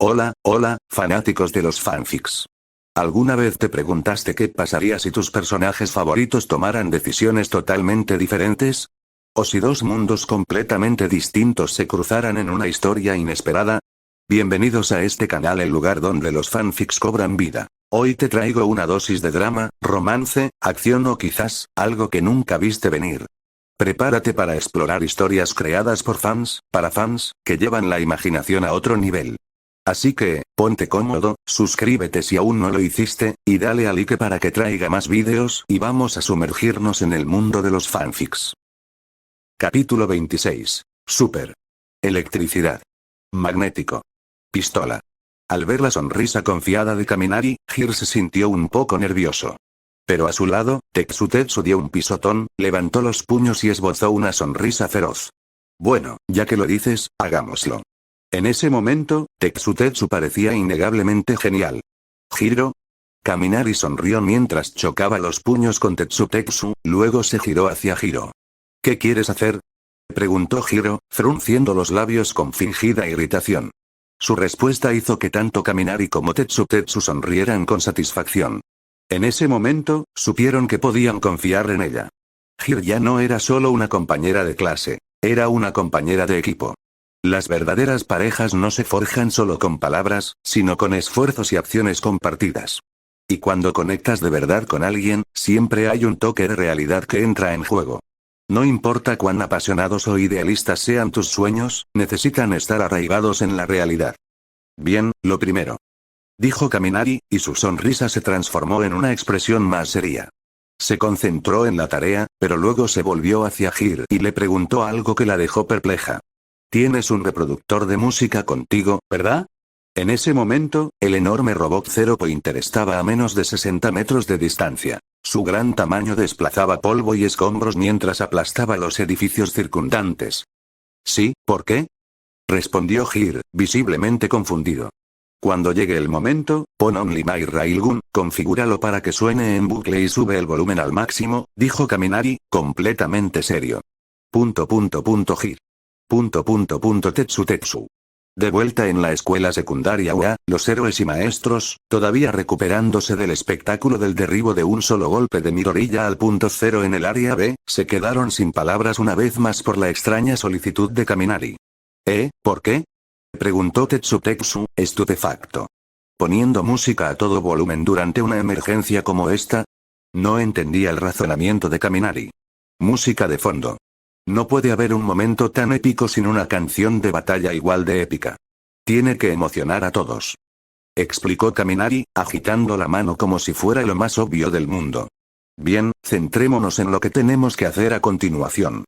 Hola, hola, fanáticos de los fanfics. ¿Alguna vez te preguntaste qué pasaría si tus personajes favoritos tomaran decisiones totalmente diferentes? ¿O si dos mundos completamente distintos se cruzaran en una historia inesperada? Bienvenidos a este canal, el lugar donde los fanfics cobran vida. Hoy te traigo una dosis de drama, romance, acción o quizás, algo que nunca viste venir. Prepárate para explorar historias creadas por fans, para fans, que llevan la imaginación a otro nivel. Así que, ponte cómodo, suscríbete si aún no lo hiciste, y dale a like para que traiga más vídeos y vamos a sumergirnos en el mundo de los fanfics. Capítulo 26. Super. Electricidad. Magnético. Pistola. Al ver la sonrisa confiada de Kaminari, Hir se sintió un poco nervioso. Pero a su lado, Tetsu dio un pisotón, levantó los puños y esbozó una sonrisa feroz. Bueno, ya que lo dices, hagámoslo. En ese momento, Tetsu parecía innegablemente genial. ¿Giro? Kaminari sonrió mientras chocaba los puños con Tetsu, luego se giró hacia Hiro. ¿Qué quieres hacer?, preguntó Hiro, frunciendo los labios con fingida irritación. Su respuesta hizo que tanto Kaminari como Tetsu sonrieran con satisfacción. En ese momento, supieron que podían confiar en ella. Hir ya no era solo una compañera de clase, era una compañera de equipo. Las verdaderas parejas no se forjan solo con palabras, sino con esfuerzos y acciones compartidas. Y cuando conectas de verdad con alguien, siempre hay un toque de realidad que entra en juego. No importa cuán apasionados o idealistas sean tus sueños, necesitan estar arraigados en la realidad. Bien, lo primero, dijo Kaminari, y su sonrisa se transformó en una expresión más seria. Se concentró en la tarea, pero luego se volvió hacia Hir y le preguntó algo que la dejó perpleja. Tienes un reproductor de música contigo, ¿verdad? En ese momento, el enorme robot Zero Pointer estaba a menos de 60 metros de distancia. Su gran tamaño desplazaba polvo y escombros mientras aplastaba los edificios circundantes. ¿Sí? ¿Por qué?, respondió Hir, visiblemente confundido. Cuando llegue el momento, pon Only My Railgun, configúralo para que suene en bucle y sube el volumen al máximo, dijo Kaminari, completamente serio. Hir. Tetsu. De vuelta en la escuela secundaria UA, los héroes y maestros, todavía recuperándose del espectáculo del derribo de un solo golpe de Midoriya al punto cero en el área B, se quedaron sin palabras una vez más por la extraña solicitud de Kaminari. ¿Por qué?, preguntó Tetsu, estupefacto. ¿Poniendo música a todo volumen durante una emergencia como esta? No entendía el razonamiento de Kaminari. Música de fondo. No puede haber un momento tan épico sin una canción de batalla igual de épica. Tiene que emocionar a todos, explicó Kaminari, agitando la mano como si fuera lo más obvio del mundo. Bien, centrémonos en lo que tenemos que hacer a continuación.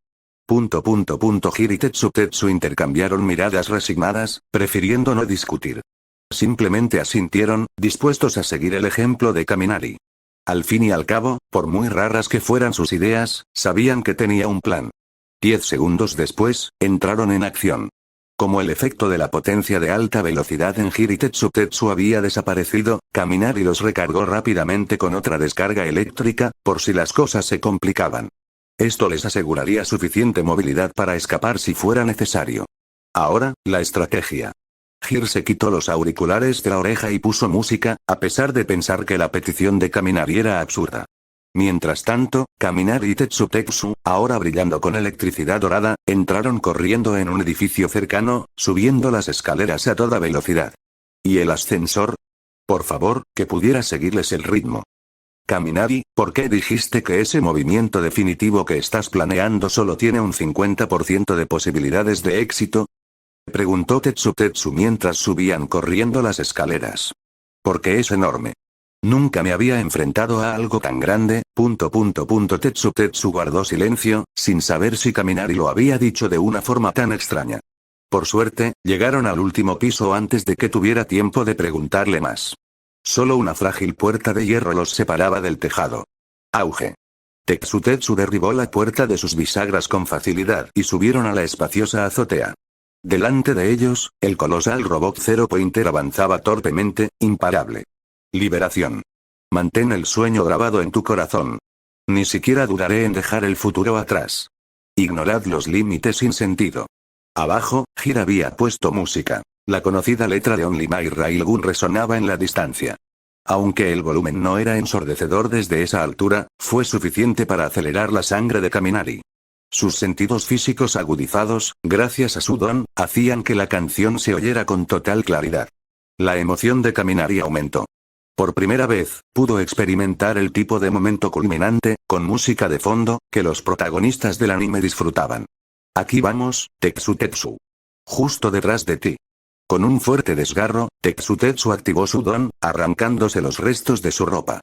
Hir y Tetsu intercambiaron miradas resignadas, prefiriendo no discutir. Simplemente asintieron, dispuestos a seguir el ejemplo de Kaminari. Al fin y al cabo, por muy raras que fueran sus ideas, sabían que tenía un plan. 10 segundos después, entraron en acción. Como el efecto de la potencia de alta velocidad en Hir y Tetsu había desaparecido, Kaminari los recargó rápidamente con otra descarga eléctrica, por si las cosas se complicaban. Esto les aseguraría suficiente movilidad para escapar si fuera necesario. Ahora, la estrategia. Hir se quitó los auriculares de la oreja y puso música, a pesar de pensar que la petición de Kaminari era absurda. Mientras tanto, Kaminari y Tetsu, ahora brillando con electricidad dorada, entraron corriendo en un edificio cercano, subiendo las escaleras a toda velocidad. ¿Y el ascensor? Por favor, que pudiera seguirles el ritmo. Kaminari, ¿por qué dijiste que ese movimiento definitivo que estás planeando solo tiene un 50% de posibilidades de éxito?, preguntó Tetsu mientras subían corriendo las escaleras. Porque es enorme. Nunca me había enfrentado a algo tan grande. Tetsu guardó silencio, sin saber si Kaminari lo había dicho de una forma tan extraña. Por suerte, llegaron al último piso antes de que tuviera tiempo de preguntarle más. Solo una frágil puerta de hierro los separaba del tejado. Auge. Tetsu derribó la puerta de sus bisagras con facilidad y subieron a la espaciosa azotea. Delante de ellos, el colosal robot Zero Pointer avanzaba torpemente, imparable. Liberación. Mantén el sueño grabado en tu corazón. Ni siquiera dudaré en dejar el futuro atrás. Ignorad los límites sin sentido. Abajo, Hir había puesto música. La conocida letra de Only My Railgun resonaba en la distancia. Aunque el volumen no era ensordecedor desde esa altura, fue suficiente para acelerar la sangre de Kaminari. Sus sentidos físicos agudizados, gracias a su don, hacían que la canción se oyera con total claridad. La emoción de Kaminari aumentó. Por primera vez, pudo experimentar el tipo de momento culminante, con música de fondo, que los protagonistas del anime disfrutaban. Aquí vamos, Tetsu. Justo detrás de ti. Con un fuerte desgarro, Tetsu activó su don, arrancándose los restos de su ropa.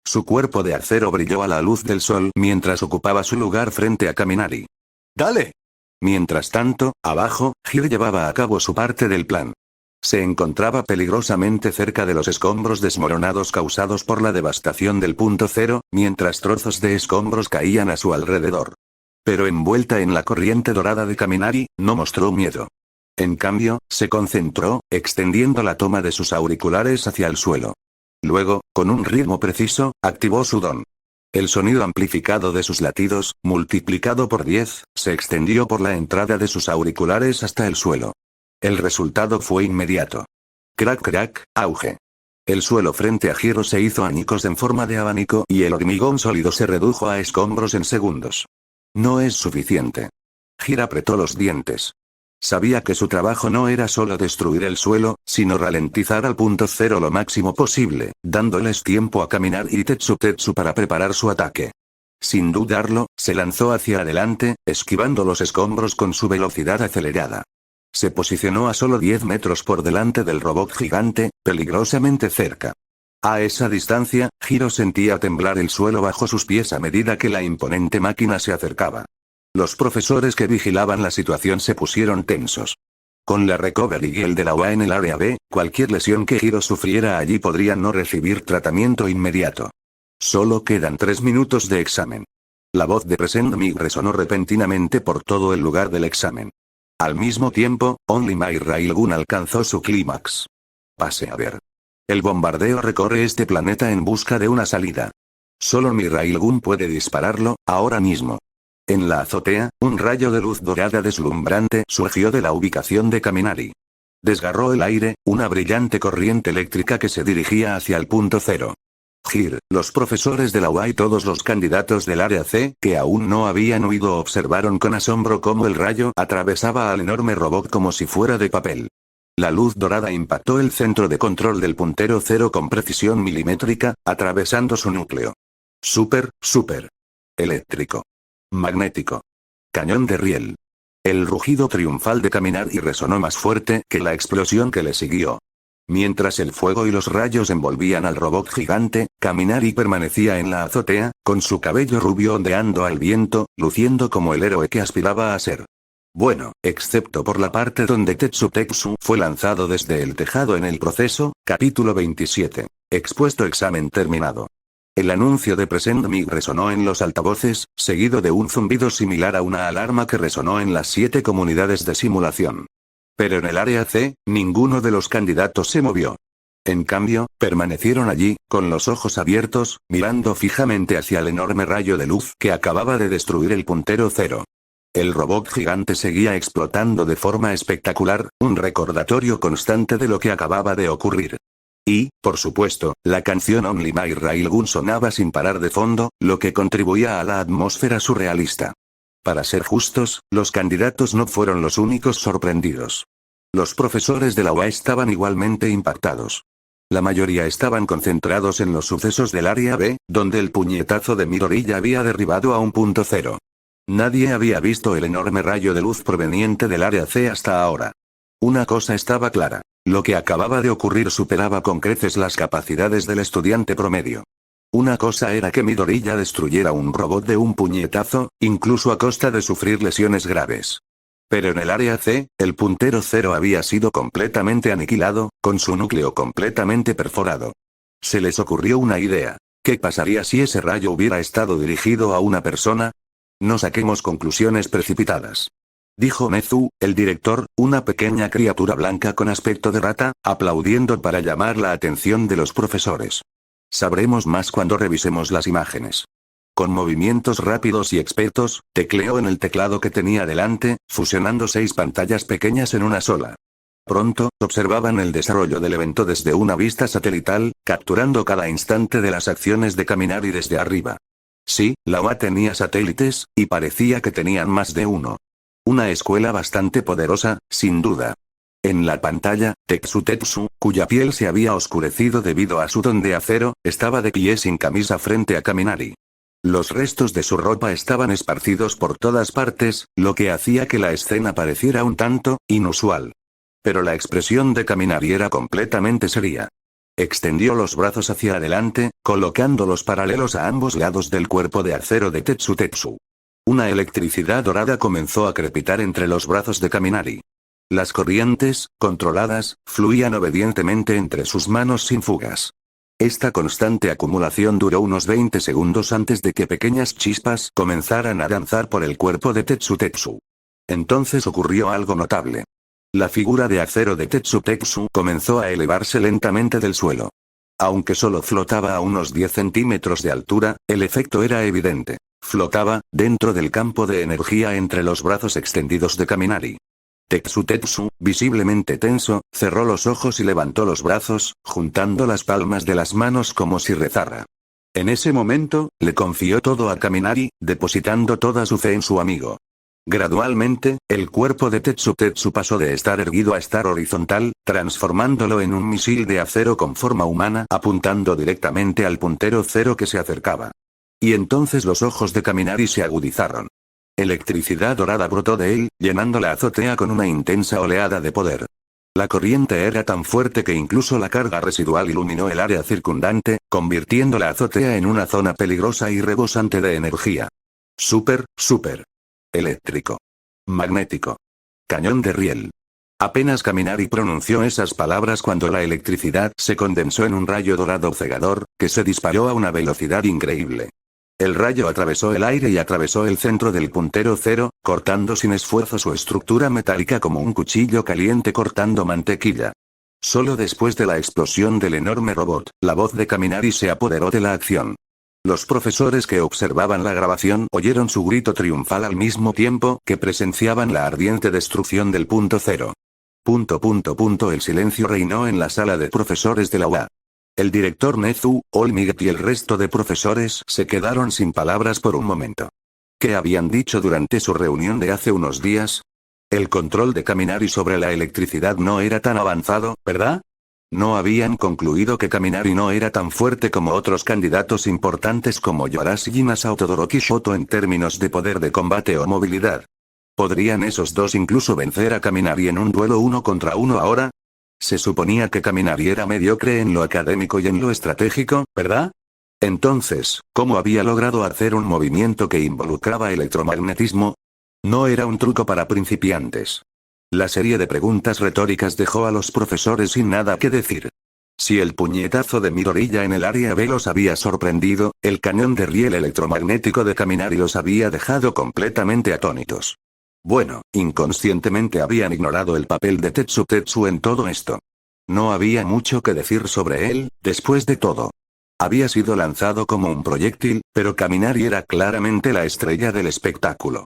Su cuerpo de acero brilló a la luz del sol mientras ocupaba su lugar frente a Kaminari. ¡Dale! Mientras tanto, abajo, Hir llevaba a cabo su parte del plan. Se encontraba peligrosamente cerca de los escombros desmoronados causados por la devastación del punto cero, mientras trozos de escombros caían a su alrededor. Pero envuelta en la corriente dorada de Kaminari, no mostró miedo. En cambio, se concentró, extendiendo la toma de sus auriculares hacia el suelo. Luego, con un ritmo preciso, activó su don. El sonido amplificado de sus latidos, multiplicado por 10, se extendió por la entrada de sus auriculares hasta el suelo. El resultado fue inmediato. Crack crack, auge. El suelo frente a Hiro se hizo añicos en forma de abanico y el hormigón sólido se redujo a escombros en segundos. No es suficiente. Hiro apretó los dientes. Sabía que su trabajo no era solo destruir el suelo, sino ralentizar al punto cero lo máximo posible, dándoles tiempo a caminar y Tetsu para preparar su ataque. Sin dudarlo, se lanzó hacia adelante, esquivando los escombros con su velocidad acelerada. Se posicionó a solo 10 metros por delante del robot gigante, peligrosamente cerca. A esa distancia, Hiro sentía temblar el suelo bajo sus pies a medida que la imponente máquina se acercaba. Los profesores que vigilaban la situación se pusieron tensos. Con la Recovery Guild de la UA en el área B, cualquier lesión que Hiro sufriera allí podría no recibir tratamiento inmediato. Solo quedan 3 minutos de examen. La voz de Present Mig resonó repentinamente por todo el lugar del examen. Al mismo tiempo, Only My Railgun alcanzó su clímax. Pase a ver. El bombardeo recorre este planeta en busca de una salida. Solo mi Railgun puede dispararlo, ahora mismo. En la azotea, un rayo de luz dorada deslumbrante surgió de la ubicación de Kaminari. Desgarró el aire, una brillante corriente eléctrica que se dirigía hacia el punto cero. Hir, los profesores de la UA y todos los candidatos del área C, que aún no habían huido, observaron con asombro cómo el rayo atravesaba al enorme robot como si fuera de papel. La luz dorada impactó el centro de control del puntero cero con precisión milimétrica, atravesando su núcleo. Súper eléctrico. Magnético. Cañón de riel. El rugido triunfal de Kaminari resonó más fuerte que la explosión que le siguió. Mientras el fuego y los rayos envolvían al robot gigante, Kaminari permanecía en la azotea, con su cabello rubio ondeando al viento, luciendo como el héroe que aspiraba a ser. Bueno, excepto por la parte donde Tetsu fue lanzado desde el tejado en el proceso, capítulo 27. Expuesto examen terminado. El anuncio de Present Mig resonó en los altavoces, seguido de un zumbido similar a una alarma que resonó en las 7 comunidades de simulación. Pero en el área C, ninguno de los candidatos se movió. En cambio, permanecieron allí, con los ojos abiertos, mirando fijamente hacia el enorme rayo de luz que acababa de destruir el puntero cero. El robot gigante seguía explotando de forma espectacular, un recordatorio constante de lo que acababa de ocurrir. Y, por supuesto, la canción Only My Railgun sonaba sin parar de fondo, lo que contribuía a la atmósfera surrealista. Para ser justos, los candidatos no fueron los únicos sorprendidos. Los profesores de la UA estaban igualmente impactados. La mayoría estaban concentrados en los sucesos del área B, donde el puñetazo de Midori ya había derribado a un punto cero. Nadie había visto el enorme rayo de luz proveniente del área C hasta ahora. Una cosa estaba clara. Lo que acababa de ocurrir superaba con creces las capacidades del estudiante promedio. Una cosa era que Midori ya destruyera un robot de un puñetazo, incluso a costa de sufrir lesiones graves. Pero en el área C, el puntero cero había sido completamente aniquilado, con su núcleo completamente perforado. Se les ocurrió una idea. ¿Qué pasaría si ese rayo hubiera estado dirigido a una persona? No saquemos conclusiones precipitadas. Dijo Nezu, el director, una pequeña criatura blanca con aspecto de rata, aplaudiendo para llamar la atención de los profesores. Sabremos más cuando revisemos las imágenes. Con movimientos rápidos y expertos, tecleó en el teclado que tenía delante, fusionando 6 pantallas pequeñas en una sola. Pronto, observaban el desarrollo del evento desde una vista satelital, capturando cada instante de las acciones de Kaminari desde arriba. Sí, la UA tenía satélites, y parecía que tenían más de uno. Una escuela bastante poderosa, sin duda. En la pantalla, Tetsu, cuya piel se había oscurecido debido a su don de acero, estaba de pie sin camisa frente a Kaminari. Los restos de su ropa estaban esparcidos por todas partes, lo que hacía que la escena pareciera un tanto inusual. Pero la expresión de Kaminari era completamente seria. Extendió los brazos hacia adelante, colocándolos paralelos a ambos lados del cuerpo de acero de Tetsu. Una electricidad dorada comenzó a crepitar entre los brazos de Kaminari. Las corrientes, controladas, fluían obedientemente entre sus manos sin fugas. Esta constante acumulación duró unos 20 segundos antes de que pequeñas chispas comenzaran a danzar por el cuerpo de Tetsu. Entonces ocurrió algo notable. La figura de acero de Tetsu comenzó a elevarse lentamente del suelo. Aunque solo flotaba a unos 10 centímetros de altura, el efecto era evidente. Flotaba, dentro del campo de energía entre los brazos extendidos de Kaminari. Tetsu, visiblemente tenso, cerró los ojos y levantó los brazos, juntando las palmas de las manos como si rezara. En ese momento, le confió todo a Kaminari, depositando toda su fe en su amigo. Gradualmente, el cuerpo de Tetsu pasó de estar erguido a estar horizontal, transformándolo en un misil de acero con forma humana apuntando directamente al puntero cero que se acercaba. Y entonces los ojos de Kaminari se agudizaron. Electricidad dorada brotó de él, llenando la azotea con una intensa oleada de poder. La corriente era tan fuerte que incluso la carga residual iluminó el área circundante, convirtiendo la azotea en una zona peligrosa y rebosante de energía. Super. Eléctrico. Magnético. Cañón de riel. Apenas Kaminari pronunció esas palabras cuando la electricidad se condensó en un rayo dorado cegador, que se disparó a una velocidad increíble. El rayo atravesó el aire y atravesó el centro del puntero cero, cortando sin esfuerzo su estructura metálica como un cuchillo caliente cortando mantequilla. Solo después de la explosión del enorme robot, la voz de Kaminari se apoderó de la acción. Los profesores que observaban la grabación oyeron su grito triunfal al mismo tiempo que presenciaban la ardiente destrucción del punto cero. El silencio reinó en la sala de profesores de la UA. El director Nezu, Olmiguet y el resto de profesores se quedaron sin palabras por un momento. ¿Qué habían dicho durante su reunión de hace unos días? El control de Kaminari sobre la electricidad no era tan avanzado, ¿verdad? ¿No habían concluido que Kaminari no era tan fuerte como otros candidatos importantes como Yorashi Nasa o Todoroki Shoto en términos de poder de combate o movilidad? ¿Podrían esos dos incluso vencer a Kaminari en un duelo 1 contra 1 ahora? Se suponía que Kaminari era mediocre en lo académico y en lo estratégico, ¿verdad? Entonces, ¿cómo había logrado hacer un movimiento que involucraba electromagnetismo? No era un truco para principiantes. La serie de preguntas retóricas dejó a los profesores sin nada que decir. Si el puñetazo de Midoriya en el área B los había sorprendido, el cañón de riel electromagnético de Kaminari los había dejado completamente atónitos. Bueno, inconscientemente habían ignorado el papel de Tetsu en todo esto. No había mucho que decir sobre él, después de todo. Había sido lanzado como un proyectil, pero Kaminari era claramente la estrella del espectáculo.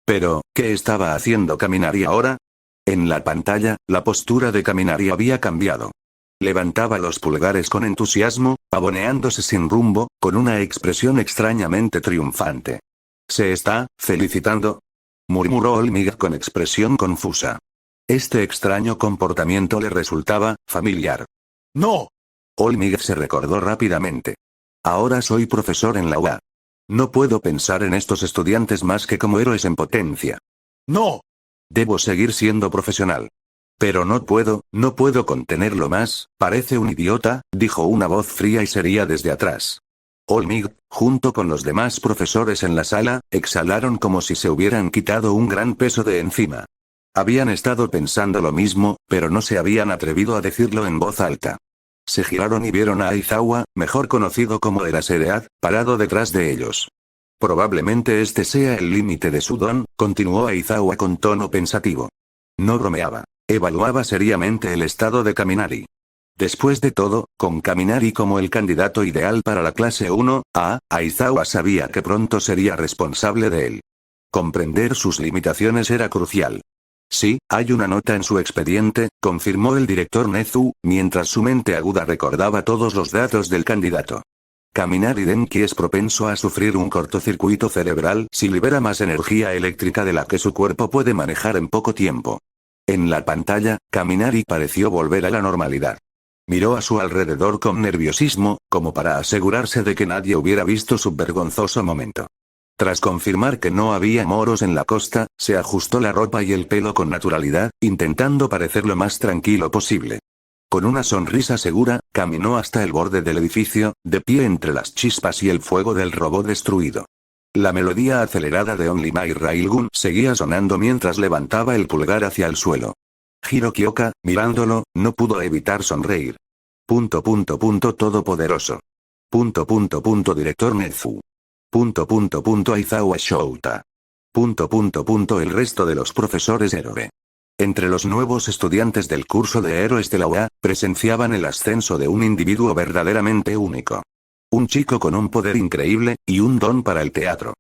Pero, ¿qué estaba haciendo Kaminari ahora? En la pantalla, la postura de Kaminari había cambiado. Levantaba los pulgares con entusiasmo, pavoneándose sin rumbo, con una expresión extrañamente triunfante. ¿Se está felicitando?, murmuró Olmiguet con expresión confusa. Este extraño comportamiento le resultaba familiar. ¡No! Olmiguet se recordó rápidamente. Ahora soy profesor en la UA. No puedo pensar en estos estudiantes más que como héroes en potencia. ¡No! Debo seguir siendo profesional. Pero no puedo contenerlo más, parece un idiota, dijo una voz fría y seria desde atrás. Olmiguet, junto con los demás profesores en la sala, exhalaron como si se hubieran quitado un gran peso de encima. Habían estado pensando lo mismo, pero no se habían atrevido a decirlo en voz alta. Se giraron y vieron a Aizawa, mejor conocido como Eraseread, parado detrás de ellos. Probablemente este sea el límite de su don, continuó Aizawa con tono pensativo. No bromeaba. Evaluaba seriamente el estado de Kaminari. Después de todo, con Kaminari como el candidato ideal para la clase 1A, Aizawa sabía que pronto sería responsable de él. Comprender sus limitaciones era crucial. Sí, hay una nota en su expediente, confirmó el director Nezu, mientras su mente aguda recordaba todos los datos del candidato. Kaminari Denki es propenso a sufrir un cortocircuito cerebral si libera más energía eléctrica de la que su cuerpo puede manejar en poco tiempo. En la pantalla, Kaminari pareció volver a la normalidad. Miró a su alrededor con nerviosismo, como para asegurarse de que nadie hubiera visto su vergonzoso momento. Tras confirmar que no había moros en la costa, se ajustó la ropa y el pelo con naturalidad, intentando parecer lo más tranquilo posible. Con una sonrisa segura, caminó hasta el borde del edificio, de pie entre las chispas y el fuego del robot destruido. La melodía acelerada de Only My Railgun seguía sonando mientras levantaba el pulgar hacia el suelo. Hiro Kyoka, mirándolo, no pudo evitar sonreír. Todopoderoso. Director Nezu. Aizawa Shouta. El resto de los profesores héroe. Entre los nuevos estudiantes del curso de héroes de la UA, presenciaban el ascenso de un individuo verdaderamente único. Un chico con un poder increíble, y un don para el teatro.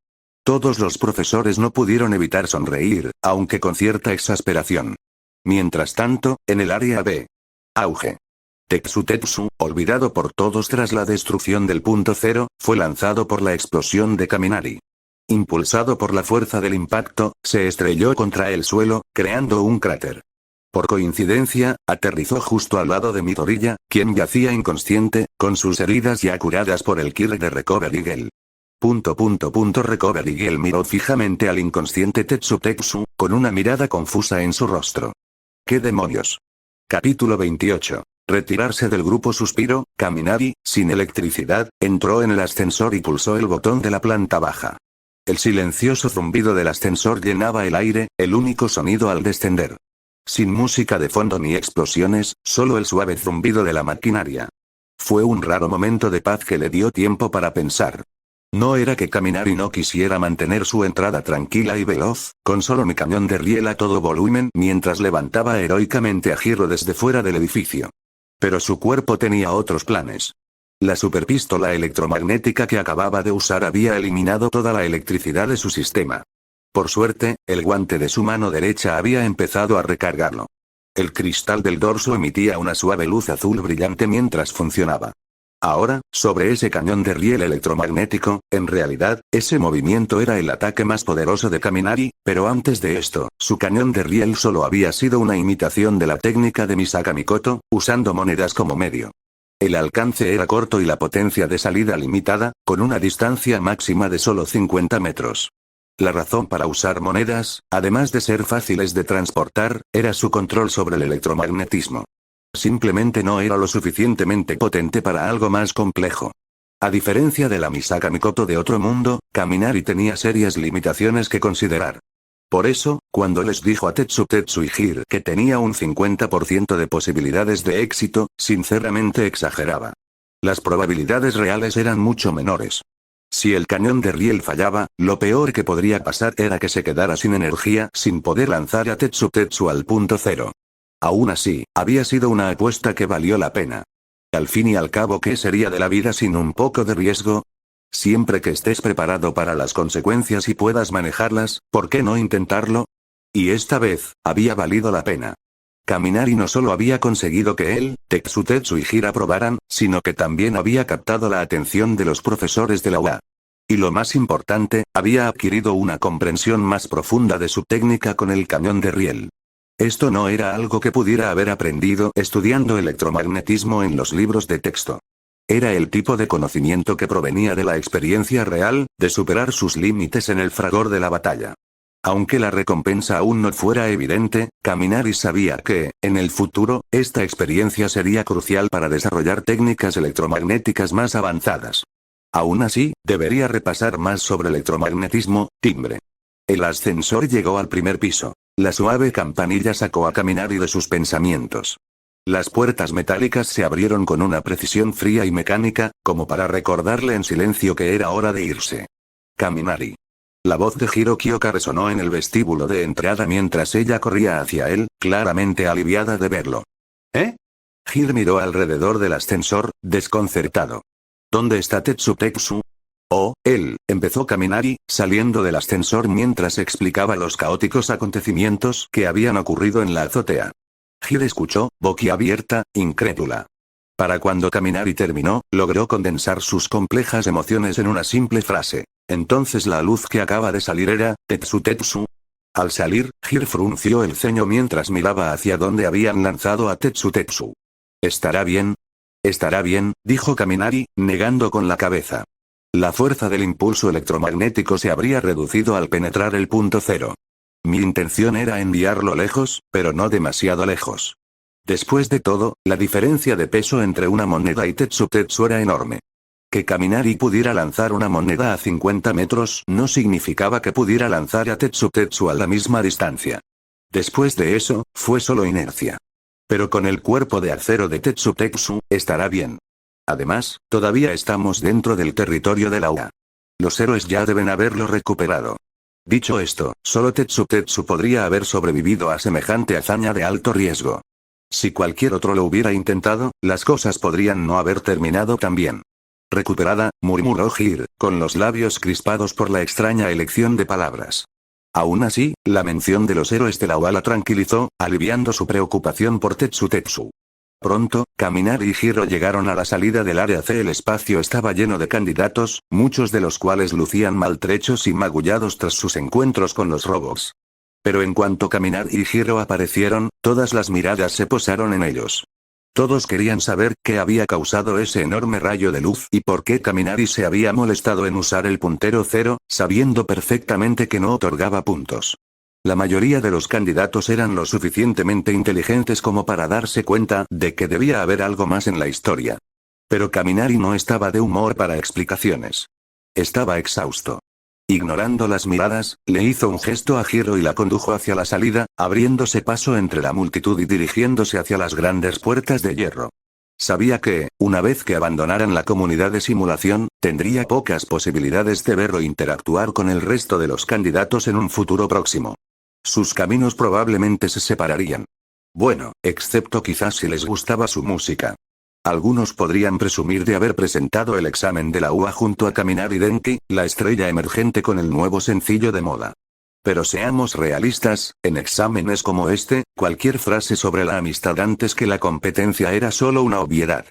Todos los profesores no pudieron evitar sonreír, aunque con cierta exasperación. Mientras tanto, en el área B. Auge. Tetsu, olvidado por todos tras la destrucción del punto cero, fue lanzado por la explosión de Kaminari. Impulsado por la fuerza del impacto, se estrelló contra el suelo, creando un cráter. Por coincidencia, aterrizó justo al lado de Midoriya, quien yacía inconsciente, con sus heridas ya curadas por el Kir de Recovery Gel. Recovery Gel miró fijamente al inconsciente Tetsu, con una mirada confusa en su rostro. ¿Qué demonios? Capítulo 28. Retirarse del grupo. Suspiro. Kaminari, sin electricidad, entró en el ascensor y pulsó el botón de la planta baja. El silencioso zumbido del ascensor llenaba el aire, el único sonido al descender. Sin música de fondo ni explosiones, solo el suave zumbido de la maquinaria. Fue un raro momento de paz que le dio tiempo para pensar. No era que Kaminari no quisiera mantener su entrada tranquila y veloz, con solo mi cañón de riel a todo volumen mientras levantaba heroicamente a Hiro desde fuera del edificio. Pero su cuerpo tenía otros planes. La superpistola electromagnética que acababa de usar había eliminado toda la electricidad de su sistema. Por suerte, el guante de su mano derecha había empezado a recargarlo. El cristal del dorso emitía una suave luz azul brillante mientras funcionaba. Ahora, sobre ese cañón de riel electromagnético, en realidad, ese movimiento era el ataque más poderoso de Kaminari, pero antes de esto, su cañón de riel solo había sido una imitación de la técnica de Misaka Mikoto, usando monedas como medio. El alcance era corto y la potencia de salida limitada, con una distancia máxima de solo 50 metros. La razón para usar monedas, además de ser fáciles de transportar, era su control sobre el electromagnetismo. Simplemente no era lo suficientemente potente para algo más complejo. A diferencia de la Misaka Mikoto de otro mundo, Kaminari tenía serias limitaciones que considerar. Por eso, cuando les dijo a Tetsu y Hir que tenía un 50% de posibilidades de éxito, sinceramente exageraba. Las probabilidades reales eran mucho menores. Si el cañón de riel fallaba, lo peor que podría pasar era que se quedara sin energía, sin poder lanzar a Tetsu al punto cero. Aún así, había sido una apuesta que valió la pena. Al fin y al cabo, ¿qué sería de la vida sin un poco de riesgo? Siempre que estés preparado para las consecuencias y puedas manejarlas, ¿por qué no intentarlo? Y esta vez, había valido la pena. Kaminari no solo había conseguido que él, Tetsu y Hir aprobaran, sino que también había captado la atención de los profesores de la UA. Y lo más importante, había adquirido una comprensión más profunda de su técnica con el cañón de riel. Esto no era algo que pudiera haber aprendido estudiando electromagnetismo en los libros de texto. Era el tipo de conocimiento que provenía de la experiencia real, de superar sus límites en el fragor de la batalla. Aunque la recompensa aún no fuera evidente, Kaminari sabía que, en el futuro, esta experiencia sería crucial para desarrollar técnicas electromagnéticas más avanzadas. Aún así, debería repasar más sobre electromagnetismo. Timbre. El ascensor llegó al primer piso. La suave campanilla sacó a Kaminari de sus pensamientos. Las puertas metálicas se abrieron con una precisión fría y mecánica, como para recordarle en silencio que era hora de irse. Kaminari. La voz de Hiro Kyoka resonó en el vestíbulo de entrada mientras ella corría hacia él, claramente aliviada de verlo. ¿Eh? Hir miró alrededor del ascensor, desconcertado. ¿Dónde está Tetsu? Oh, él empezó a caminar y, saliendo del ascensor mientras explicaba los caóticos acontecimientos que habían ocurrido en la azotea. Hiro escuchó, boquiabierta, incrédula. Para cuando Kaminari terminó, logró condensar sus complejas emociones en una simple frase. Entonces la luz que acaba de salir era, Tetsu Tetsu. Al salir, Hiro frunció el ceño mientras miraba hacia donde habían lanzado a Tetsu Tetsu. ¿Estará bien? Estará bien, dijo Kaminari, negando con la cabeza. La fuerza del impulso electromagnético se habría reducido al penetrar el punto cero. Mi intención era enviarlo lejos, pero no demasiado lejos. Después de todo, la diferencia de peso entre una moneda y Tetsu Tetsu era enorme. Que Kaminari pudiera lanzar una moneda a 50 metros no significaba que pudiera lanzar a Tetsu Tetsu a la misma distancia. Después de eso, fue solo inercia. Pero con el cuerpo de acero de Tetsu Tetsu, estará bien. Además, todavía estamos dentro del territorio de la UA. Los héroes ya deben haberlo recuperado. Dicho esto, solo Tetsu Tetsu podría haber sobrevivido a semejante hazaña de alto riesgo. Si cualquier otro lo hubiera intentado, las cosas podrían no haber terminado tan bien. Recuperada, murmuró Hiro, con los labios crispados por la extraña elección de palabras. Aún así, la mención de los héroes de la UA la tranquilizó, aliviando su preocupación por Tetsu Tetsu. Pronto, Kaminari y Hiro llegaron a la salida del área C. El espacio estaba lleno de candidatos, muchos de los cuales lucían maltrechos y magullados tras sus encuentros con los robots. Pero en cuanto Kaminari y Hiro aparecieron, todas las miradas se posaron en ellos. Todos querían saber qué había causado ese enorme rayo de luz y por qué Kaminari se había molestado en usar el puntero cero, sabiendo perfectamente que no otorgaba puntos. La mayoría de los candidatos eran lo suficientemente inteligentes como para darse cuenta de que debía haber algo más en la historia. Pero Kaminari no estaba de humor para explicaciones. Estaba exhausto. Ignorando las miradas, le hizo un gesto a Hiro y la condujo hacia la salida, abriéndose paso entre la multitud y dirigiéndose hacia las grandes puertas de hierro. Sabía que, una vez que abandonaran la comunidad de simulación, tendría pocas posibilidades de ver o interactuar con el resto de los candidatos en un futuro próximo. Sus caminos probablemente se separarían. Bueno, excepto quizás si les gustaba su música. Algunos podrían presumir de haber presentado el examen de la UA junto a Kaminari Denki, la estrella emergente con el nuevo sencillo de moda. Pero seamos realistas, en exámenes como este, cualquier frase sobre la amistad antes que la competencia era solo una obviedad.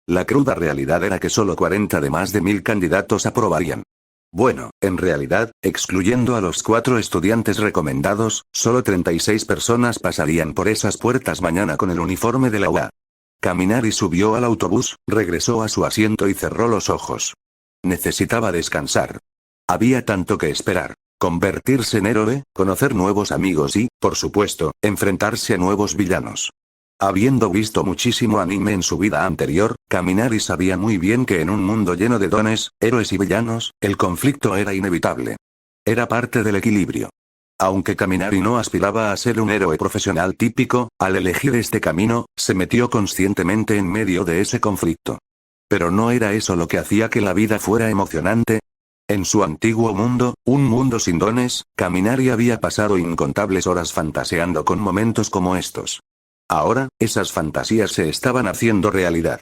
La cruda realidad era que solo 40 de más de 1000 candidatos aprobarían. Bueno, en realidad, excluyendo a los 4 estudiantes recomendados, solo 36 personas pasarían por esas puertas mañana con el uniforme de la UA. Kaminari subió al autobús, regresó a su asiento y cerró los ojos. Necesitaba descansar. Había tanto que esperar. Convertirse en héroe, conocer nuevos amigos y, por supuesto, enfrentarse a nuevos villanos. Habiendo visto muchísimo anime en su vida anterior, Kaminari sabía muy bien que en un mundo lleno de dones, héroes y villanos, el conflicto era inevitable. Era parte del equilibrio. Aunque Kaminari no aspiraba a ser un héroe profesional típico, al elegir este camino, se metió conscientemente en medio de ese conflicto. Pero no era eso lo que hacía que la vida fuera emocionante. En su antiguo mundo, un mundo sin dones, Kaminari había pasado incontables horas fantaseando con momentos como estos. Ahora, esas fantasías se estaban haciendo realidad.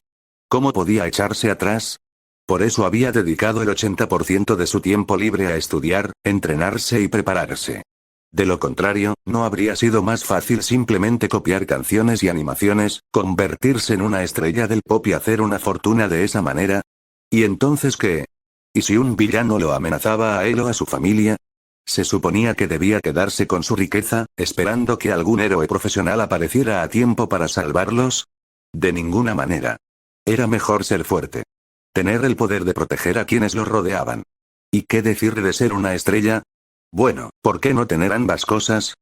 ¿Cómo podía echarse atrás? Por eso había dedicado el 80% de su tiempo libre a estudiar, entrenarse y prepararse. De lo contrario, ¿no habría sido más fácil simplemente copiar canciones y animaciones, convertirse en una estrella del pop y hacer una fortuna de esa manera? ¿Y entonces qué? ¿Y si un villano lo amenazaba a él o a su familia? Se suponía que debía quedarse con su riqueza, esperando que algún héroe profesional apareciera a tiempo para salvarlos. De ninguna manera. Era mejor ser fuerte. Tener el poder de proteger a quienes lo rodeaban. ¿Y qué decir de ser una estrella? Bueno, ¿por qué no tener ambas cosas?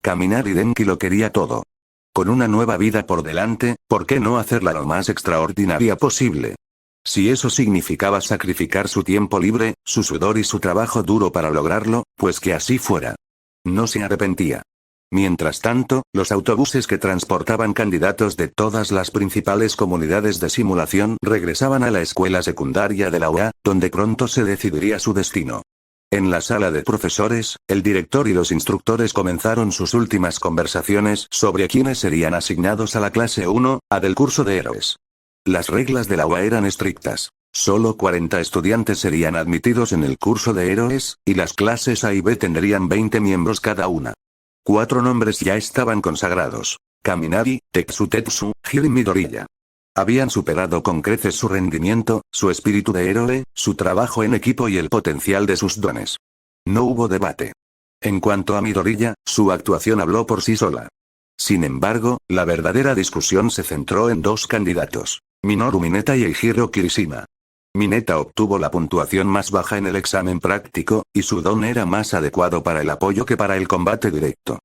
Kaminari Denki lo quería todo. Con una nueva vida por delante, ¿por qué no hacerla lo más extraordinaria posible? Si eso significaba sacrificar su tiempo libre, su sudor y su trabajo duro para lograrlo, pues que así fuera. No se arrepentía. Mientras tanto, los autobuses que transportaban candidatos de todas las principales comunidades de simulación regresaban a la escuela secundaria de la UA, donde pronto se decidiría su destino. En la sala de profesores, el director y los instructores comenzaron sus últimas conversaciones sobre quiénes serían asignados a la clase 1A del curso de héroes. Las reglas de la UA eran estrictas. Solo 40 estudiantes serían admitidos en el curso de héroes, y las clases A y B tendrían 20 miembros cada una. 4 nombres ya estaban consagrados: Kaminari, Tetsu, Hiro y Midoriya. Habían superado con creces su rendimiento, su espíritu de héroe, su trabajo en equipo y el potencial de sus dones. No hubo debate. En cuanto a Midoriya, su actuación habló por sí sola. Sin embargo, la verdadera discusión se centró en 2 candidatos: Minoru Mineta y Eijiro Kirishima. Mineta obtuvo la puntuación más baja en el examen práctico, y su don era más adecuado para el apoyo que para el combate directo.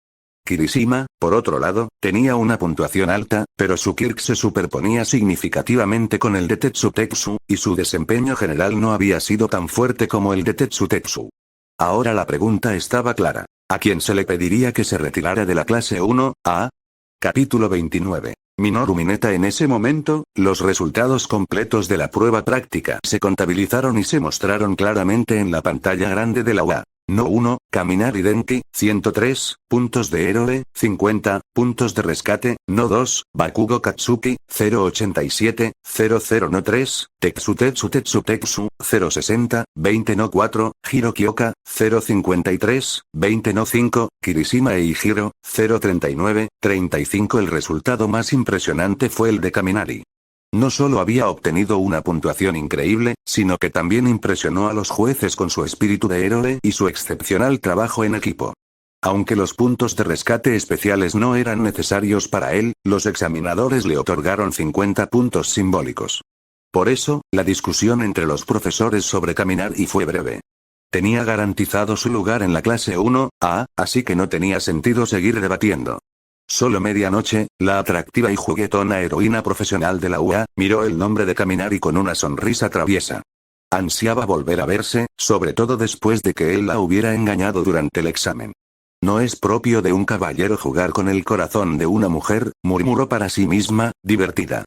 Kirishima, por otro lado, tenía una puntuación alta, pero su Kirk se superponía significativamente con el de Tetsu, y su desempeño general no había sido tan fuerte como el de Tetsu. Ahora la pregunta estaba clara: ¿a quién se le pediría que se retirara de la clase 1A? Capítulo 29. Minoru Mineta. En ese momento, los resultados completos de la prueba práctica se contabilizaron y se mostraron claramente en la pantalla grande de la UA. No 1, Kaminari Denki, 103 puntos de héroe, 50 puntos de rescate. No 2, Bakugo Katsuki, 087, 00. No 3, Tetsu, 060, 20. No 4, Hiro Kyoka, 053, 20. No 5, Kirishima e Eijiro, 039, 35. El resultado más impresionante fue el de Kaminari. No solo había obtenido una puntuación increíble, sino que también impresionó a los jueces con su espíritu de héroe y su excepcional trabajo en equipo. Aunque los puntos de rescate especiales no eran necesarios para él, los examinadores le otorgaron 50 puntos simbólicos. Por eso, la discusión entre los profesores sobre Kaminari fue breve. Tenía garantizado su lugar en la clase 1A, así que no tenía sentido seguir debatiendo. Solo medianoche, la atractiva y juguetona heroína profesional de la UA, miró el nombre de Kaminari con una sonrisa traviesa. Ansiaba volver a verse, sobre todo después de que él la hubiera engañado durante el examen. No es propio de un caballero jugar con el corazón de una mujer, murmuró para sí misma, divertida.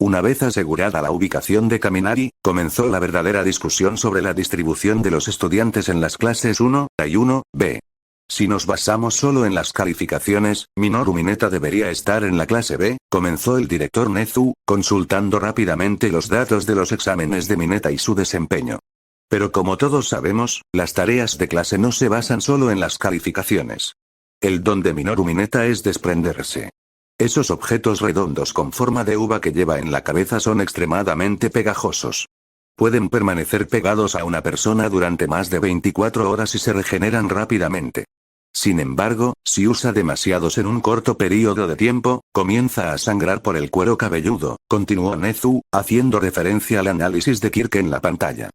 Una vez asegurada la ubicación de Kaminari, comenzó la verdadera discusión sobre la distribución de los estudiantes en las clases 1A y 1B. Si nos basamos solo en las calificaciones, Minoru Mineta debería estar en la clase B, comenzó el director Nezu, consultando rápidamente los datos de los exámenes de Mineta y su desempeño. Pero como todos sabemos, las tareas de clase no se basan solo en las calificaciones. El don de Minoru Mineta es desprenderse. Esos objetos redondos con forma de uva que lleva en la cabeza son extremadamente pegajosos. Pueden permanecer pegados a una persona durante más de 24 horas y se regeneran rápidamente. Sin embargo, si usa demasiados en un corto periodo de tiempo, comienza a sangrar por el cuero cabelludo, continuó Nezu, haciendo referencia al análisis de Kirk en la pantalla.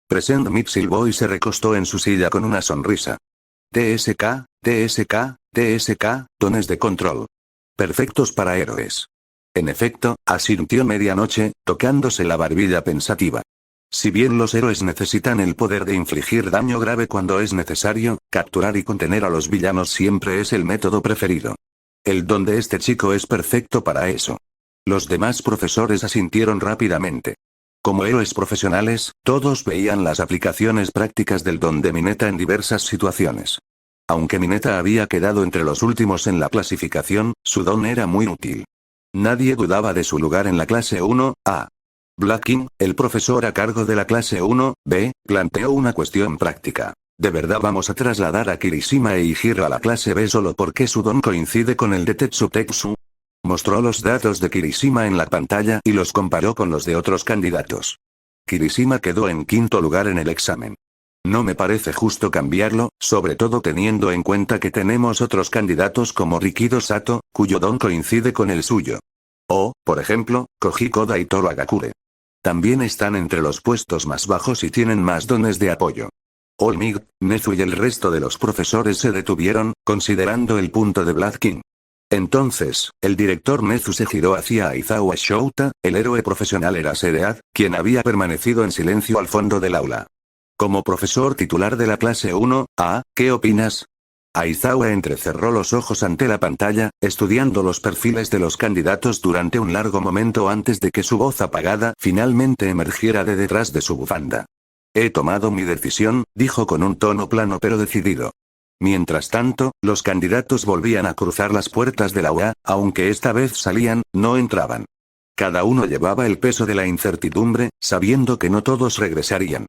Present Mid silbó y se recostó en su silla con una sonrisa. TSK, tones de control. Perfectos para héroes. En efecto, asintió medianoche, tocándose la barbilla pensativa. Si bien los héroes necesitan el poder de infligir daño grave cuando es necesario, capturar y contener a los villanos siempre es el método preferido. El don de este chico es perfecto para eso. Los demás profesores asintieron rápidamente. Como héroes profesionales, todos veían las aplicaciones prácticas del don de Mineta en diversas situaciones. Aunque Mineta había quedado entre los últimos en la clasificación, su don era muy útil. Nadie dudaba de su lugar en la clase 1A. Black King, el profesor a cargo de la clase 1B, planteó una cuestión práctica. ¿De verdad vamos a trasladar a Kirishima e Eijiro a la clase B solo porque su don coincide con el de Tetsu? Mostró los datos de Kirishima en la pantalla y los comparó con los de otros candidatos. Kirishima quedó en quinto lugar en el examen. No me parece justo cambiarlo, sobre todo teniendo en cuenta que tenemos otros candidatos como Rikido Sato, cuyo don coincide con el suyo. O, por ejemplo, Koji Koda y Toru Agakure. También están entre los puestos más bajos y tienen más dones de apoyo. Olmig, Nezu y el resto de los profesores se detuvieron, considerando el punto de Black King. Entonces, el director Nezu se giró hacia Aizawa Shouta, el héroe profesional Erasedead, quien había permanecido en silencio al fondo del aula. Como profesor titular de la clase 1A, ¿qué opinas? Aizawa entrecerró los ojos ante la pantalla, estudiando los perfiles de los candidatos durante un largo momento antes de que su voz apagada finalmente emergiera de detrás de su bufanda. He tomado mi decisión, dijo con un tono plano pero decidido. Mientras tanto, los candidatos volvían a cruzar las puertas de la UA, aunque esta vez salían, no entraban. Cada uno llevaba el peso de la incertidumbre, sabiendo que no todos regresarían.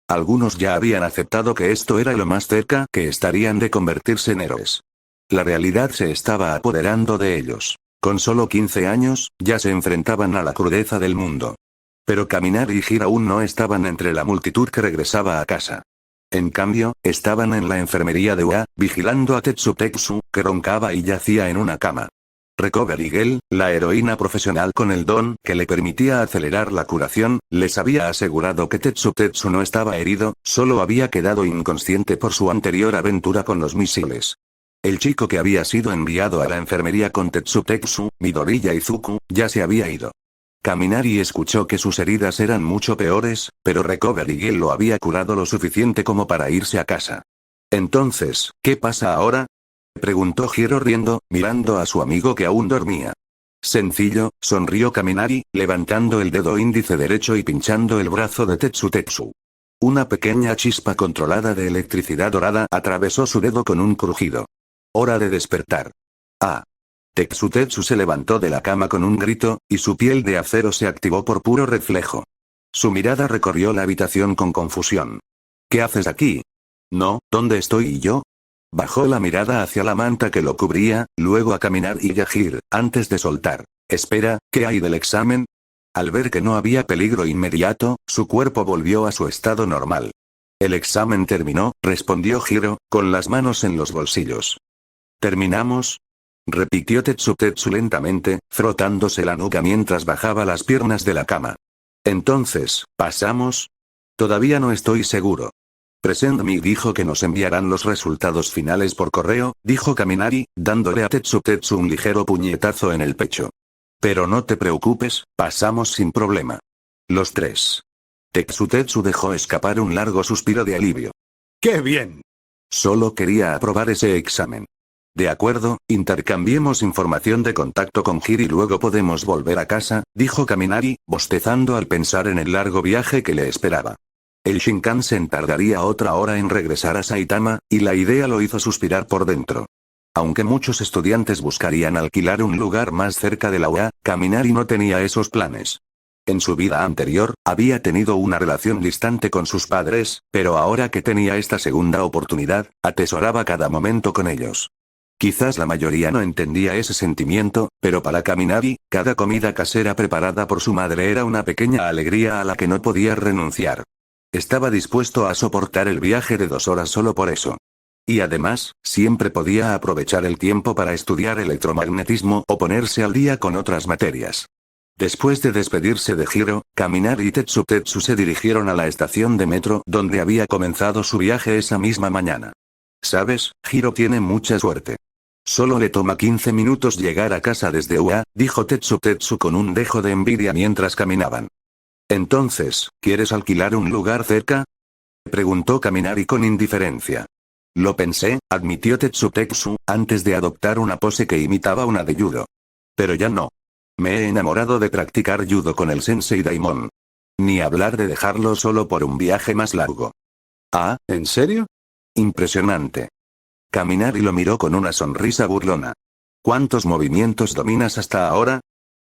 Algunos ya habían aceptado que esto era lo más cerca que estarían de convertirse en héroes. La realidad se estaba apoderando de ellos. Con solo 15 años, ya se enfrentaban a la crudeza del mundo. Pero Kaminari y Hiro aún no estaban entre la multitud que regresaba a casa. En cambio, estaban en la enfermería de UA, vigilando a Tetsu, que roncaba y yacía en una cama. Recovery Girl, la heroína profesional con el don que le permitía acelerar la curación, les había asegurado que Tetsu no estaba herido, solo había quedado inconsciente por su anterior aventura con los misiles. El chico que había sido enviado a la enfermería con Tetsu, Midoriya y Zuku, ya se había ido. Kaminari escuchó que sus heridas eran mucho peores, pero Recovery Girl lo había curado lo suficiente como para irse a casa. Entonces, ¿qué pasa ahora?, preguntó Hiro riendo, mirando a su amigo que aún dormía. Sencillo, sonrió Kaminari, levantando el dedo índice derecho y pinchando el brazo de Tetsu. Una pequeña chispa controlada de electricidad dorada atravesó su dedo con un crujido. Hora de despertar. Ah. Tetsu se levantó de la cama con un grito, y su piel de acero se activó por puro reflejo. Su mirada recorrió la habitación con confusión. ¿Qué haces aquí? No, ¿dónde estoy yo? Bajó la mirada hacia la manta que lo cubría, luego a Kaminari y a Hiro, antes de soltar. Espera, ¿qué hay del examen? Al ver que no había peligro inmediato, su cuerpo volvió a su estado normal. El examen terminó, respondió Hiro, con las manos en los bolsillos. ¿Terminamos? Repitió Tetsu lentamente, frotándose la nuca mientras bajaba las piernas de la cama. Entonces, ¿pasamos? Todavía no estoy seguro. Present Me dijo que nos enviarán los resultados finales por correo, dijo Kaminari, dándole a Tetsu un ligero puñetazo en el pecho. Pero no te preocupes, pasamos sin problema. Los tres. Tetsu dejó escapar un largo suspiro de alivio. ¡Qué bien! Solo quería aprobar ese examen. De acuerdo, intercambiemos información de contacto con Hiro y luego podemos volver a casa, dijo Kaminari, bostezando al pensar en el largo viaje que le esperaba. El Shinkansen tardaría otra hora en regresar a Saitama, y la idea lo hizo suspirar por dentro. Aunque muchos estudiantes buscarían alquilar un lugar más cerca de la UA, Kaminari no tenía esos planes. En su vida anterior, había tenido una relación distante con sus padres, pero ahora que tenía esta segunda oportunidad, atesoraba cada momento con ellos. Quizás la mayoría no entendía ese sentimiento, pero para Kaminari, cada comida casera preparada por su madre era una pequeña alegría a la que no podía renunciar. Estaba dispuesto a soportar el viaje de 2 horas solo por eso. Y además, siempre podía aprovechar el tiempo para estudiar electromagnetismo o ponerse al día con otras materias. Después de despedirse de Hiro, Kaminari y Tetsu se dirigieron a la estación de metro donde había comenzado su viaje esa misma mañana. ¿Sabes? Hiro tiene mucha suerte. Solo le toma 15 minutos llegar a casa desde UA, dijo Tetsu con un dejo de envidia mientras caminaban. Entonces, ¿quieres alquilar un lugar cerca?, preguntó Kaminari con indiferencia. Lo pensé, admitió Tetsu, antes de adoptar una pose que imitaba una de judo. Pero ya no. Me he enamorado de practicar judo con el sensei Daimon. Ni hablar de dejarlo solo por un viaje más largo. Ah, ¿en serio? Impresionante. Kaminari lo miró con una sonrisa burlona. ¿Cuántos movimientos dominas hasta ahora?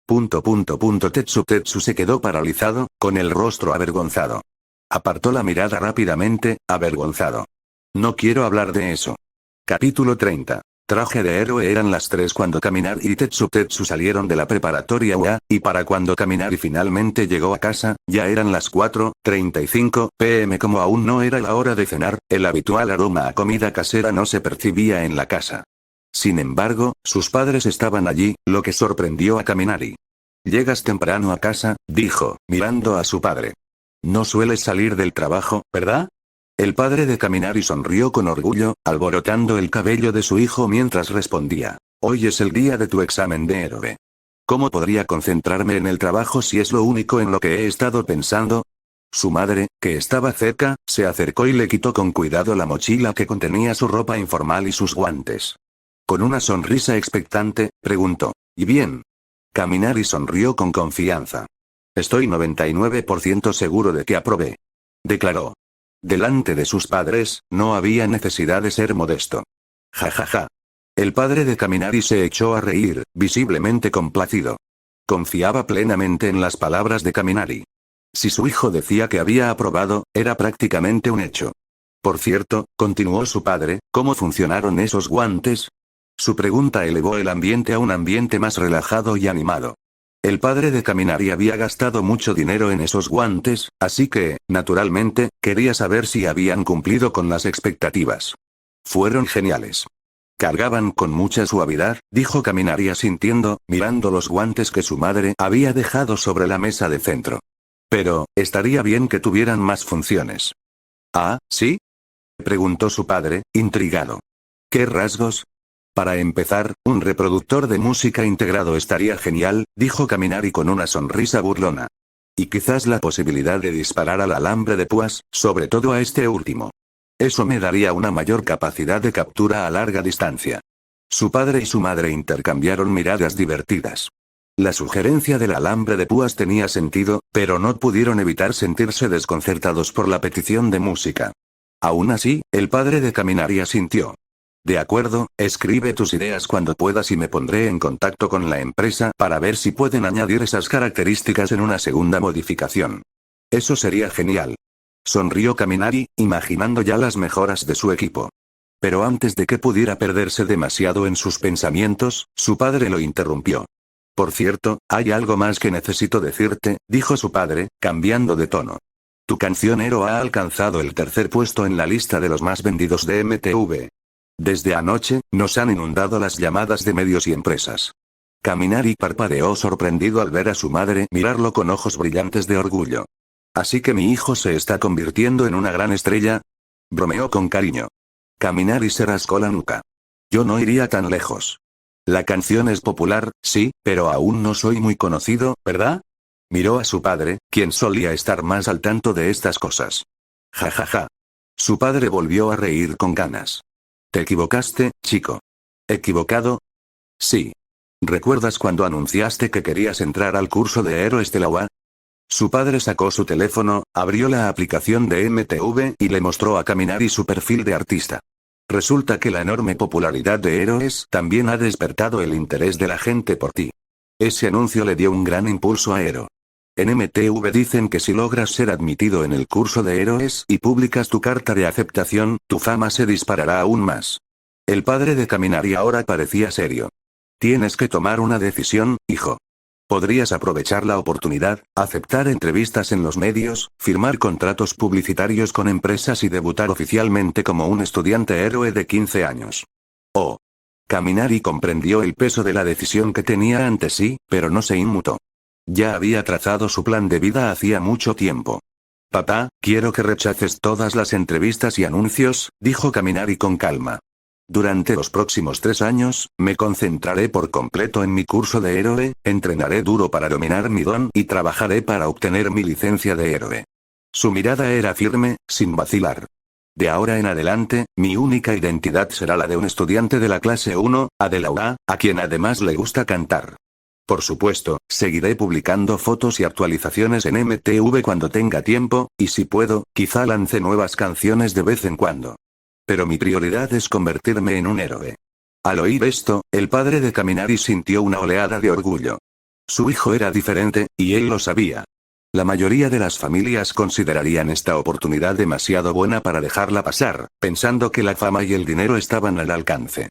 Tetsu se quedó paralizado, con el rostro avergonzado. Apartó la mirada rápidamente, avergonzado. No quiero hablar de eso. Capítulo 30. Traje de héroe. Eran las 3 cuando Kaminari y Tetsu salieron de la preparatoria UA, y para cuando Kaminari finalmente llegó a casa, ya eran las 4:35 p.m. Como aún no era la hora de cenar, el habitual aroma a comida casera no se percibía en la casa. Sin embargo, sus padres estaban allí, lo que sorprendió a Kaminari. «Llegas temprano a casa», dijo, mirando a su padre. «No sueles salir del trabajo, ¿verdad?». El padre de Kaminari sonrió con orgullo, alborotando el cabello de su hijo mientras respondía. «Hoy es el día de tu examen de héroe. ¿Cómo podría concentrarme en el trabajo si es lo único en lo que he estado pensando?». Su madre, que estaba cerca, se acercó y le quitó con cuidado la mochila que contenía su ropa informal y sus guantes. Con una sonrisa expectante, preguntó. «¿Y bien?». Kaminari sonrió con confianza. «Estoy 99% seguro de que aprobé», declaró. Delante de sus padres, no había necesidad de ser modesto. Ja ja ja. El padre de Kaminari se echó a reír, visiblemente complacido. Confiaba plenamente en las palabras de Kaminari. Si su hijo decía que había aprobado, era prácticamente un hecho. Por cierto, continuó su padre, ¿cómo funcionaron esos guantes? Su pregunta elevó el ambiente a un ambiente más relajado y animado. El padre de Kaminari había gastado mucho dinero en esos guantes, así que, naturalmente, quería saber si habían cumplido con las expectativas. Fueron geniales. Cargaban con mucha suavidad, dijo Kaminari asintiendo, mirando los guantes que su madre había dejado sobre la mesa de centro. Pero, estaría bien que tuvieran más funciones. ¿Ah, sí? Preguntó su padre, intrigado. ¿Qué rasgos? Para empezar, un reproductor de música integrado estaría genial, dijo Kaminari con una sonrisa burlona. Y quizás la posibilidad de disparar al alambre de púas, sobre todo a este último. Eso me daría una mayor capacidad de captura a larga distancia. Su padre y su madre intercambiaron miradas divertidas. La sugerencia del alambre de púas tenía sentido, pero no pudieron evitar sentirse desconcertados por la petición de música. Aún así, el padre de Kaminari asintió. De acuerdo, escribe tus ideas cuando puedas y me pondré en contacto con la empresa para ver si pueden añadir esas características en una segunda modificación. Eso sería genial. Sonrió Kaminari, imaginando ya las mejoras de su equipo. Pero antes de que pudiera perderse demasiado en sus pensamientos, su padre lo interrumpió. Por cierto, hay algo más que necesito decirte, dijo su padre, cambiando de tono. Tu canción Hero ha alcanzado el tercer puesto en la lista de los más vendidos de MTV. Desde anoche, nos han inundado las llamadas de medios y empresas. Kaminari parpadeó sorprendido al ver a su madre mirarlo con ojos brillantes de orgullo. ¿Así que mi hijo se está convirtiendo en una gran estrella? Bromeó con cariño. Kaminari se rascó la nuca. Yo no iría tan lejos. La canción es popular, sí, pero aún no soy muy conocido, ¿verdad? Miró a su padre, quien solía estar más al tanto de estas cosas. Ja ja ja. Su padre volvió a reír con ganas. Te equivocaste, chico. ¿Equivocado? Sí. ¿Recuerdas cuando anunciaste que querías entrar al curso de héroes de la UA? Su padre sacó su teléfono, abrió la aplicación de MTV y le mostró a Kaminari su perfil de artista. Resulta que la enorme popularidad de Héroes también ha despertado el interés de la gente por ti. Ese anuncio le dio un gran impulso a Hero. En MTV dicen que si logras ser admitido en el curso de Héroes y publicas tu carta de aceptación, tu fama se disparará aún más. El padre de Kaminari ahora parecía serio. Tienes que tomar una decisión, hijo. Podrías aprovechar la oportunidad, aceptar entrevistas en los medios, firmar contratos publicitarios con empresas y debutar oficialmente como un estudiante héroe de 15 años. Oh. Kaminari comprendió el peso de la decisión que tenía ante sí, pero no se inmutó. Ya había trazado su plan de vida hacía mucho tiempo. Papá, quiero que rechaces todas las entrevistas y anuncios, dijo Kaminari con calma. Durante los próximos 3 años, me concentraré por completo en mi curso de héroe, entrenaré duro para dominar mi don y trabajaré para obtener mi licencia de héroe. Su mirada era firme, sin vacilar. De ahora en adelante, mi única identidad será la de un estudiante de la clase 1, de la UA, a quien además le gusta cantar. Por supuesto, seguiré publicando fotos y actualizaciones en MTV cuando tenga tiempo, y si puedo, quizá lance nuevas canciones de vez en cuando. Pero mi prioridad es convertirme en un héroe. Al oír esto, el padre de Kaminari sintió una oleada de orgullo. Su hijo era diferente, y él lo sabía. La mayoría de las familias considerarían esta oportunidad demasiado buena para dejarla pasar, pensando que la fama y el dinero estaban al alcance.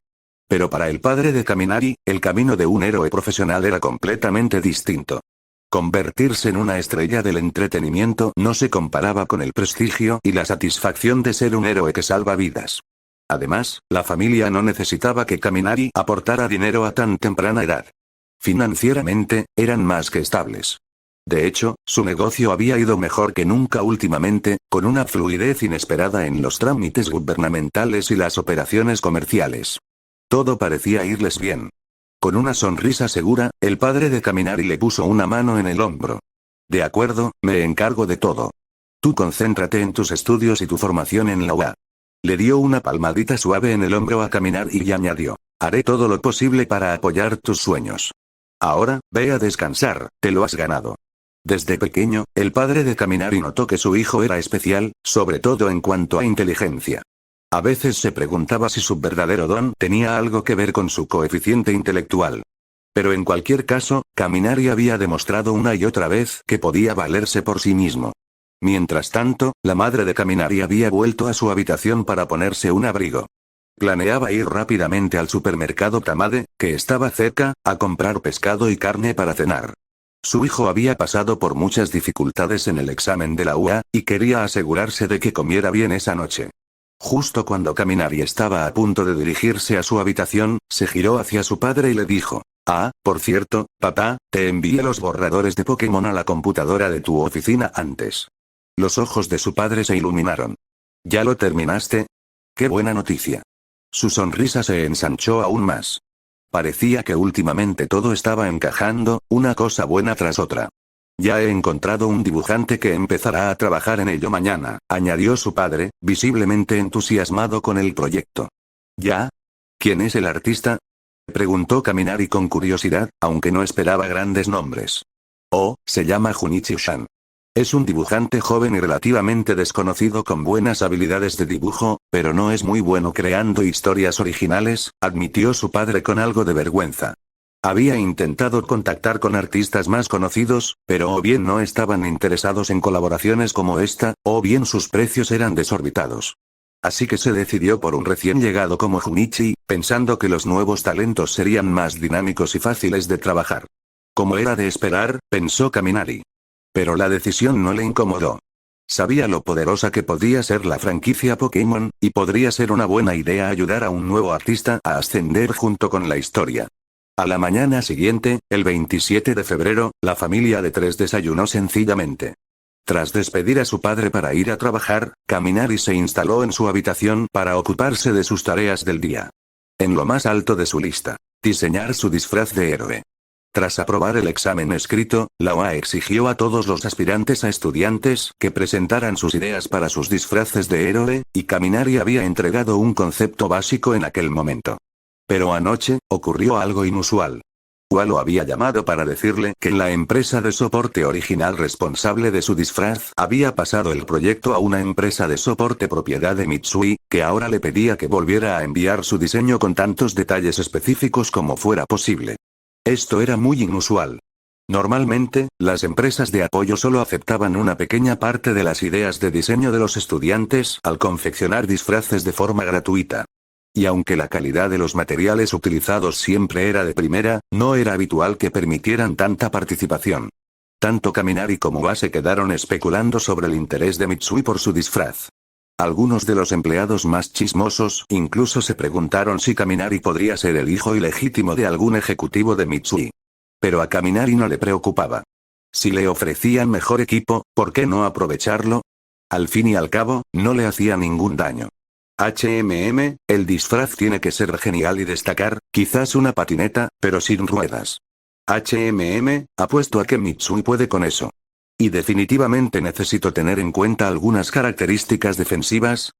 Pero para el padre de Kaminari, el camino de un héroe profesional era completamente distinto. Convertirse en una estrella del entretenimiento no se comparaba con el prestigio y la satisfacción de ser un héroe que salva vidas. Además, la familia no necesitaba que Kaminari aportara dinero a tan temprana edad. Financieramente, eran más que estables. De hecho, su negocio había ido mejor que nunca últimamente, con una fluidez inesperada en los trámites gubernamentales y las operaciones comerciales. Todo parecía irles bien. Con una sonrisa segura, el padre de Kaminari le puso una mano en el hombro. De acuerdo, me encargo de todo. Tú concéntrate en tus estudios y tu formación en la UA. Le dio una palmadita suave en el hombro a Kaminari y añadió, haré todo lo posible para apoyar tus sueños. Ahora, ve a descansar, te lo has ganado. Desde pequeño, el padre de Kaminari notó que su hijo era especial, sobre todo en cuanto a inteligencia. A veces se preguntaba si su verdadero don tenía algo que ver con su coeficiente intelectual. Pero en cualquier caso, Kaminari había demostrado una y otra vez que podía valerse por sí mismo. Mientras tanto, la madre de Kaminari había vuelto a su habitación para ponerse un abrigo. Planeaba ir rápidamente al supermercado Tamade, que estaba cerca, a comprar pescado y carne para cenar. Su hijo había pasado por muchas dificultades en el examen de la UA, y quería asegurarse de que comiera bien esa noche. Justo cuando Kaminari estaba a punto de dirigirse a su habitación, se giró hacia su padre y le dijo: «Ah, por cierto, papá, te envié los borradores de Pokémon a la computadora de tu oficina antes». Los ojos de su padre se iluminaron. «¿Ya lo terminaste? ¡Qué buena noticia!». Su sonrisa se ensanchó aún más. Parecía que últimamente todo estaba encajando, una cosa buena tras otra. «Ya he encontrado un dibujante que empezará a trabajar en ello mañana», añadió su padre, visiblemente entusiasmado con el proyecto. «¿Ya? ¿Quién es el artista?», preguntó Kaminari con curiosidad, aunque no esperaba grandes nombres. «Oh, se llama Junichi-san. Es un dibujante joven y relativamente desconocido con buenas habilidades de dibujo, pero no es muy bueno creando historias originales», admitió su padre con algo de vergüenza. Había intentado contactar con artistas más conocidos, pero o bien no estaban interesados en colaboraciones como esta, o bien sus precios eran desorbitados. Así que se decidió por un recién llegado como Junichi, pensando que los nuevos talentos serían más dinámicos y fáciles de trabajar. Como era de esperar, pensó Kaminari. Pero la decisión no le incomodó. Sabía lo poderosa que podía ser la franquicia Pokémon, y podría ser una buena idea ayudar a un nuevo artista a ascender junto con la historia. A la mañana siguiente, el 27 de febrero, la familia de tres desayunó sencillamente. Tras despedir a su padre para ir a trabajar, Kaminari se instaló en su habitación para ocuparse de sus tareas del día. En lo más alto de su lista, diseñar su disfraz de héroe. Tras aprobar el examen escrito, la UA exigió a todos los aspirantes a estudiantes que presentaran sus ideas para sus disfraces de héroe, y Kaminari había entregado un concepto básico en aquel momento. Pero anoche, ocurrió algo inusual. UA lo había llamado para decirle que la empresa de soporte original responsable de su disfraz había pasado el proyecto a una empresa de soporte propiedad de Mitsui, que ahora le pedía que volviera a enviar su diseño con tantos detalles específicos como fuera posible. Esto era muy inusual. Normalmente, las empresas de apoyo solo aceptaban una pequeña parte de las ideas de diseño de los estudiantes al confeccionar disfraces de forma gratuita. Y aunque la calidad de los materiales utilizados siempre era de primera, no era habitual que permitieran tanta participación. Tanto Kaminari como UA se quedaron especulando sobre el interés de Mitsui por su disfraz. Algunos de los empleados más chismosos incluso se preguntaron si Kaminari podría ser el hijo ilegítimo de algún ejecutivo de Mitsui. Pero a Kaminari no le preocupaba. Si le ofrecían mejor equipo, ¿por qué no aprovecharlo? Al fin y al cabo, no le hacía ningún daño. El disfraz tiene que ser genial y destacar, quizás una patineta, pero sin ruedas. Apuesto a que Mitsui puede con eso. Y definitivamente necesito tener en cuenta algunas características defensivas,